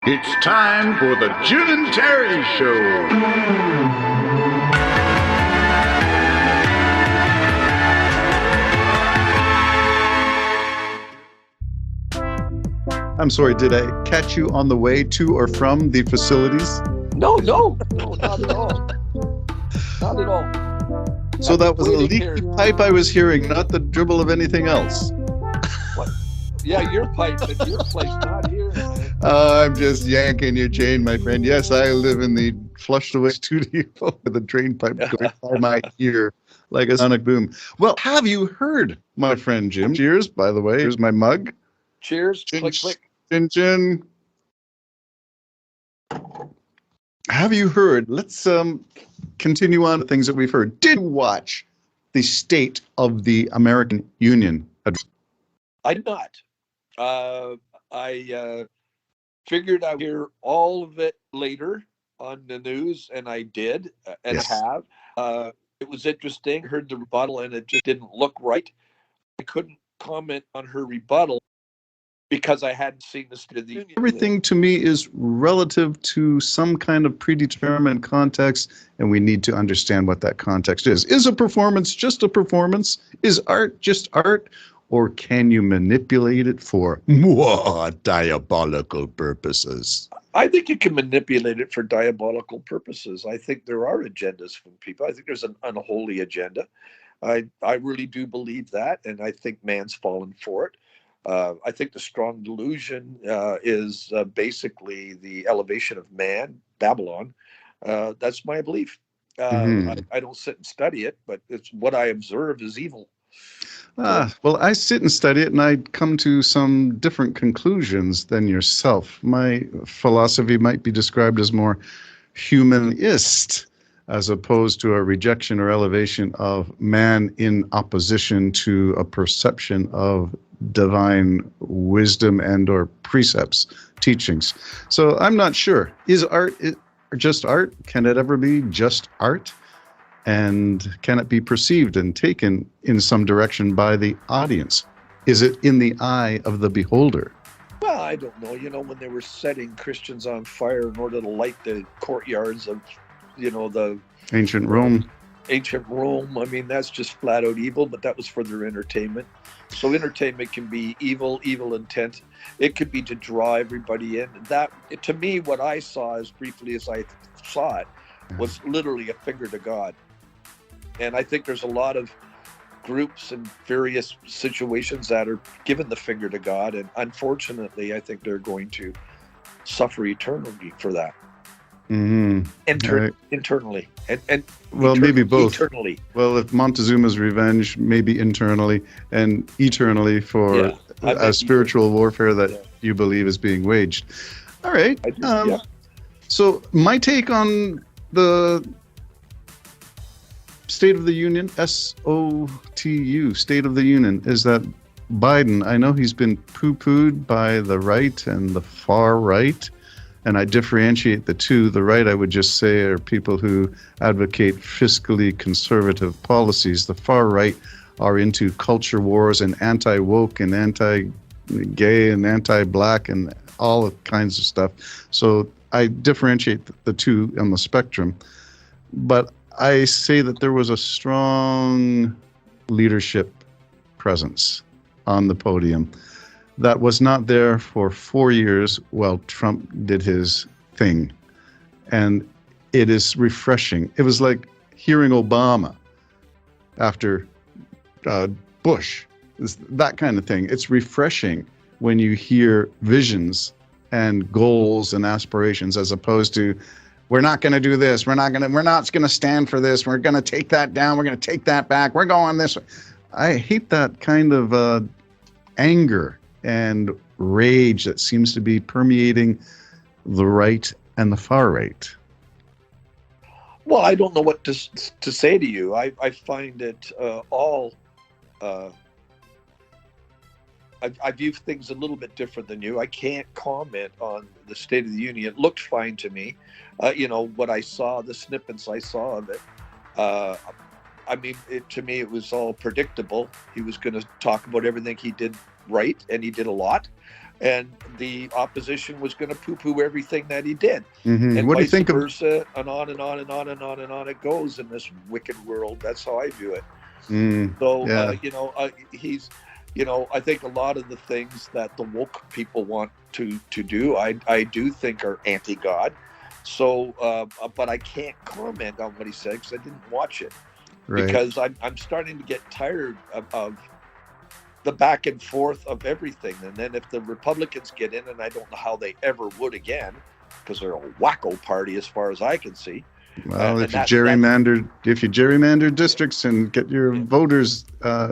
It's time for the Jim and Terry Show. I'm sorry, did I catch you on the way to or from the facilities? No, not at all. Not at all. So that was a leaky pipe I was hearing, not the dribble of anything else. What? Yeah, your pipe at your place, not here. I'm just yanking your chain, my friend. Yes, I live in the flushed away studio with a drain pipe going by my ear like a sonic boom. Well, have you heard, my friend Jim? Cheers, by the way. Here's my mug. Cheers. Chin, Click, click. Chin, chin. Have you heard? Let's continue on to things that we've heard. Did you watch the State of the American Union address? I did not. I figured I would hear all of it later on the news, and I did, and Yes. have. It was interesting. Heard the rebuttal, and it just didn't look right. I couldn't comment on her rebuttal because I hadn't seen the State of the Union. Everything to me is relative to some kind of predetermined context, and we need to understand what that context is. Is a performance just a performance? Is art just art? Or can you manipulate it for diabolical purposes? I think you can manipulate it for diabolical purposes. I think there are agendas from people. I think there's an unholy agenda. I really do believe that, and I think man's fallen for it. I think the strong delusion is basically the elevation of man, Babylon. That's my belief. I don't sit and study it, but it's what I observe is evil. Well, I sit and study it, and I come to some different conclusions than yourself. My philosophy might be described as more humanist, as opposed to a rejection or elevation of man in opposition to a perception of divine wisdom and or precepts, teachings. So I'm not sure. Is art just art? Can it ever be just art? And can it be perceived and taken in some direction by the audience? Is it in the eye of the beholder? Well, I don't know. When they were setting Christians on fire in order to light the courtyards of, the Ancient Rome. I mean, that's just flat out evil, but that was for their entertainment. So entertainment can be evil intent. It could be to draw everybody in. That, to me, what I saw as briefly as I saw it was literally a finger to God. And I think there's a lot of groups and various situations that are given the finger to God. And unfortunately, I think they're going to suffer eternally for that. Mm-hmm. Internally. And well, maybe both. Eternally. Well, if Montezuma's revenge, maybe internally and eternally for a spiritual warfare that you believe is being waged. All right. I do, So my take on the State of the Union, SOTU, State of the Union, is that Biden, I know he's been poo-pooed by the right and the far right, and I differentiate the two. The right, I would just say, are people who advocate fiscally conservative policies. The far right are into culture wars and anti-woke and anti-gay and anti-black and all kinds of stuff. So I differentiate the two on the spectrum. But I say that there was a strong leadership presence on the podium that was not there for 4 years while Trump did his thing. And it is refreshing. It was like hearing Obama after Bush, that kind of thing. It's refreshing when you hear visions and goals and aspirations, as opposed to, we're not going to do this. We're not going to stand for this. We're going to take that down. We're going to take that back. We're going this way. I hate that kind of anger and rage that seems to be permeating the right and the far right. Well, I don't know what to say to you. I find it all. I view things a little bit different than you. I can't comment on the State of the Union. It looked fine to me. What I saw, the snippets I saw of it. I mean, to me, it was all predictable. He was going to talk about everything he did right, and he did a lot. and the opposition was going to poo-poo everything that he did, and What do you vice think of? versa, and on and on and on and on and on it goes in this wicked world. That's how I view it. So, Yeah, he's, I think a lot of the things that the woke people want to do, I do think are anti-God. So, but I can't comment on what he said because I didn't watch it, right. because I'm starting to get tired of the back and forth of everything. And then if the Republicans get in, and I don't know how they ever would again, because they're a wacko party as far as I can see. Well, And if you gerrymander districts and get your voters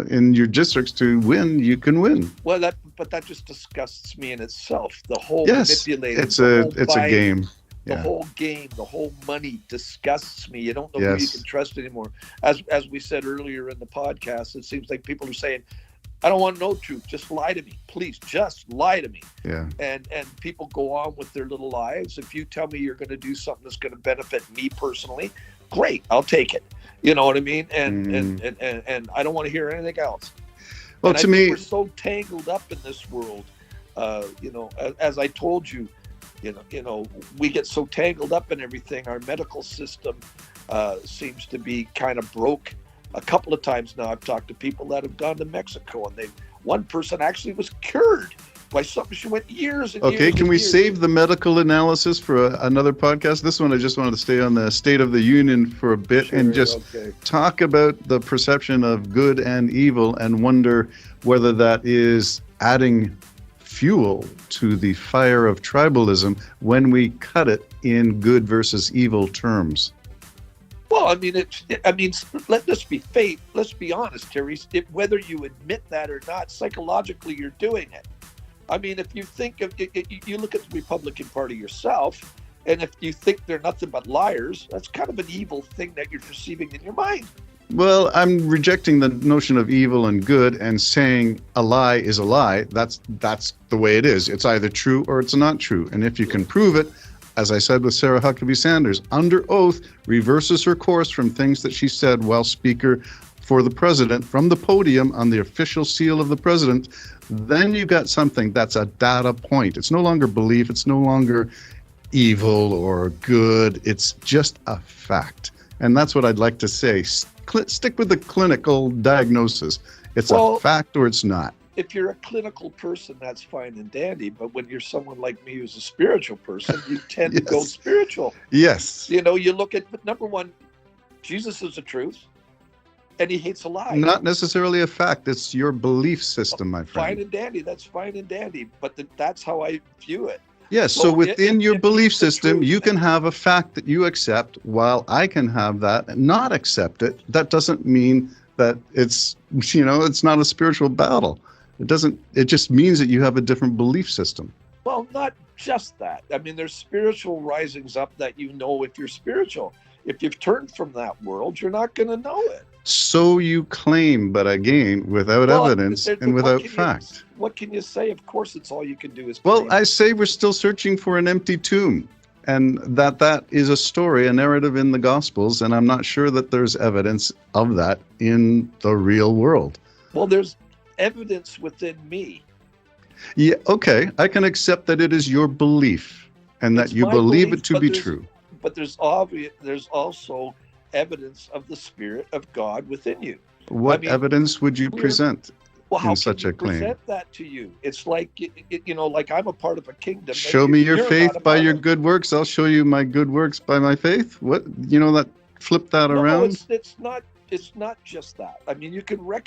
in your districts to win, you can win. Well, that just disgusts me in itself. The whole Yes, manipulating, it's a game. the Yeah. whole game, the whole money disgusts me. You don't know who you Yes. can trust anymore. As we said earlier in the podcast, it seems like people are saying, I don't want no truth. Just lie to me. Please, just lie to me. Yeah. And people go on with their little lives. If you tell me you're going to do something that's going to benefit me personally, great, I'll take it. You know what I mean? And I don't want to hear anything else. Well, And I to think me, we're so tangled up in this world. As I told you, we get so tangled up in everything. Our medical system seems to be kind of broke. A couple of times now, I've talked to people that have gone to Mexico, and one person actually was cured by something. She went years and years. okay, can and we years. save the medical analysis for another podcast? This one, I just wanted to stay on the State of the Union for a bit and just Okay. talk about the perception of good and evil and wonder whether that is adding fuel to the fire of tribalism when we cut it in good versus evil terms. Well, I mean, let's be honest, Terry. Whether you admit that or not, psychologically, you're doing it. I mean, if you think of it, you look at the Republican Party yourself, and if you think they're nothing but liars, that's kind of an evil thing that you're perceiving in your mind. Well, I'm rejecting the notion of evil and good and saying a lie is a lie. That's the way it is. It's either true or it's not true. And if you can prove it, as I said with Sarah Huckabee Sanders, under oath, reverses her course from things that she said while speaker for the president from the podium on the official seal of the president, then you got something that's a data point. It's no longer belief. It's no longer evil or good. It's just a fact. And that's what I'd like to say. Stick with the clinical diagnosis. It's a fact or it's not. If you're a clinical person, that's fine and dandy. But when you're someone like me who's a spiritual person, you tend to go spiritual. Yes. You look at, number one, Jesus is the truth, and he hates a lie. Not necessarily a fact. It's your belief system, my friend. Fine and dandy. That's fine and dandy. But that's how I view it. Yes, so within your belief system, truth, you can have a fact that you accept, while I can have that and not accept it. That doesn't mean that it's not a spiritual battle. It just means that you have a different belief system. Well, not just that. I mean, there's spiritual risings up that if you're spiritual. If you've turned from that world, you're not going to know it. So you claim, but again, without evidence and without fact. What can you say? Of course, it's all you can do is Well, claim. I say we're still searching for an empty tomb, and that is a story, a narrative in the Gospels, and I'm not sure that there's evidence of that in the real world. Well, there's evidence within me. Yeah, okay, I can accept that it is your belief and that you believe it to be true. But there's also evidence of the Spirit of God within you. What evidence would you present how in such a claim? Present that to you? It's like like I'm a part of a kingdom. Show me your faith by your good works. I'll show you my good works by my faith. What that flip that around? It's not just that. I mean,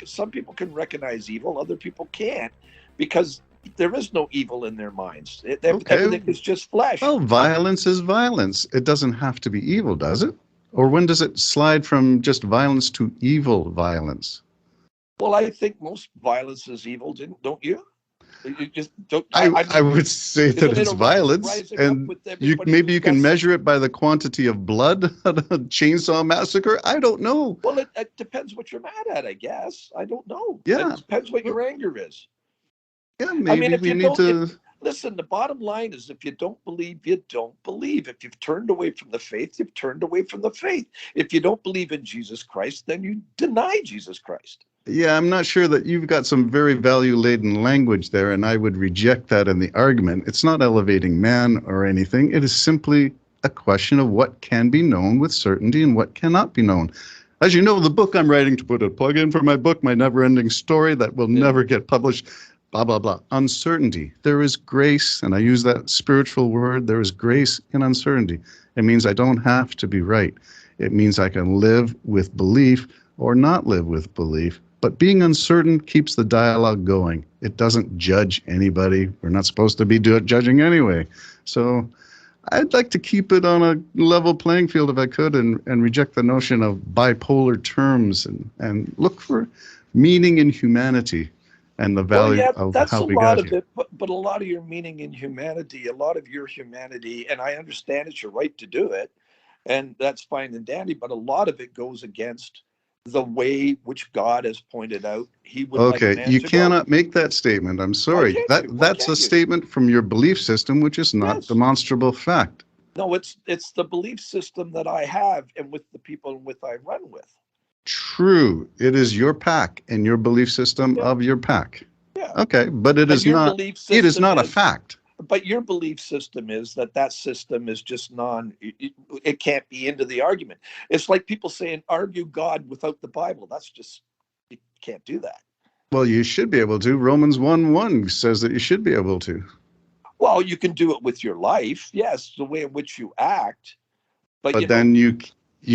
some people can recognize evil, other people can't, because there is no evil in their minds. Everything is just flesh. Well, violence is violence. It doesn't have to be evil, does it? Or when does it slide from just violence to evil violence? Well, I think most violence is evil, don't you? You just don't. I would say that it's violence, and maybe you can measure it by the quantity of blood at a chainsaw massacre. I don't know. Well, it depends what you're mad at, I guess. I don't know. Yeah. It depends what your anger is. Yeah, maybe we need to... Listen, the bottom line is if you don't believe, you don't believe. If you've turned away from the faith, you've turned away from the faith. If you don't believe in Jesus Christ, then you deny Jesus Christ. Yeah, I'm not sure that you've got some very value-laden language there, and I would reject that in the argument. It's not elevating man or anything. It is simply a question of what can be known with certainty and what cannot be known. As you know, the book I'm writing, to put a plug in for my book, My Never-Ending Story, that will never get published, blah, blah, blah. Uncertainty. There is grace, and I use that spiritual word, there is grace in uncertainty. It means I don't have to be right. It means I can live with belief or not live with belief. But being uncertain keeps the dialogue going. It doesn't judge anybody. We're not supposed to be judging anyway. So I'd like to keep it on a level playing field if I could, and reject the notion of bipolar terms, and look for meaning in humanity and the value of how we got here. But a lot of your meaning in humanity, a lot of your humanity, and I understand it's your right to do it, and that's fine and dandy, but a lot of it goes against the way which God has pointed out he would like man you to cannot go. make that statement. I'm sorry. That's a statement from your belief system, which is not demonstrable fact. No, it's the belief system that I have and with the people with I run with. True. It is your pack and your belief system of your pack. Yeah. Okay, but it is not a fact. But your belief system is that system is just it can't be into the argument. It's like people saying argue God without the Bible. That's just, you can't do that. Well, you should be able to. Romans 1:1 says that you should be able to. Well, you can do it with your life. Yes, the way in which you act. But then you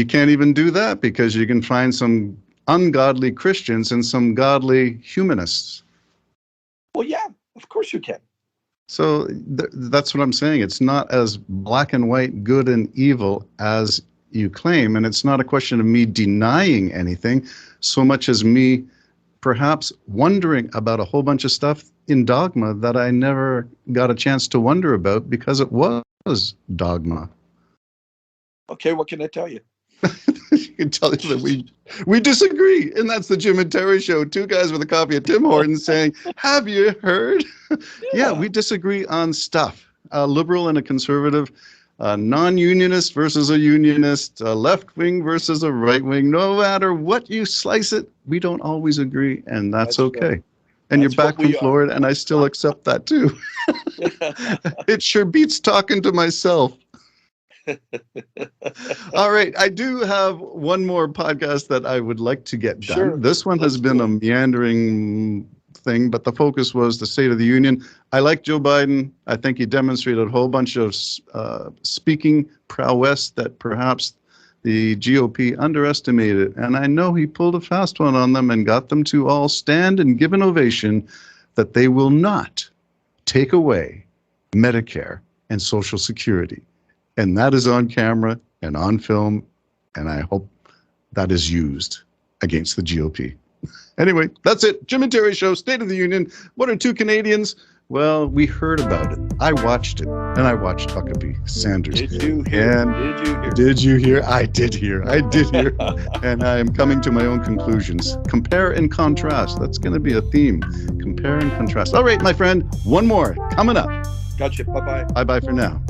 can't even do that, because you can find some ungodly Christians and some godly humanists. Well, yeah, of course you can. So that's what I'm saying. It's not as black and white, good and evil as you claim. And it's not a question of me denying anything so much as me perhaps wondering about a whole bunch of stuff in dogma that I never got a chance to wonder about because it was dogma. Okay, what can I tell you? I can tell you that we disagree, and that's the Jim and Terry Show. Two guys with a copy of Tim Hortons saying, "Have you heard?" Yeah, we disagree on stuff. A liberal and a conservative, a non-unionist versus a unionist, a left wing versus a right wing. No matter what you slice it, we don't always agree, and that's okay. Right. And you're back from Florida, and I still accept that too. It sure beats talking to myself. All right. I do have one more podcast that I would like to get done. Sure. This one has been a meandering thing, but the focus was the State of the Union. I like Joe Biden. I think he demonstrated a whole bunch of speaking prowess that perhaps the GOP underestimated. And I know he pulled a fast one on them and got them to all stand and give an ovation that they will not take away Medicare and Social Security. And that is on camera and on film, and I hope that is used against the GOP. Anyway, that's it. Jim and Terry Show, State of the Union. What are two Canadians? Well, we heard about it. I watched it, and I watched Huckabee Sanders. Did you hear? Did you hear? I did hear. And I am coming to my own conclusions. Compare and contrast. That's going to be a theme. Compare and contrast. All right, my friend, one more coming up. Gotcha. Bye-bye. Bye-bye for now.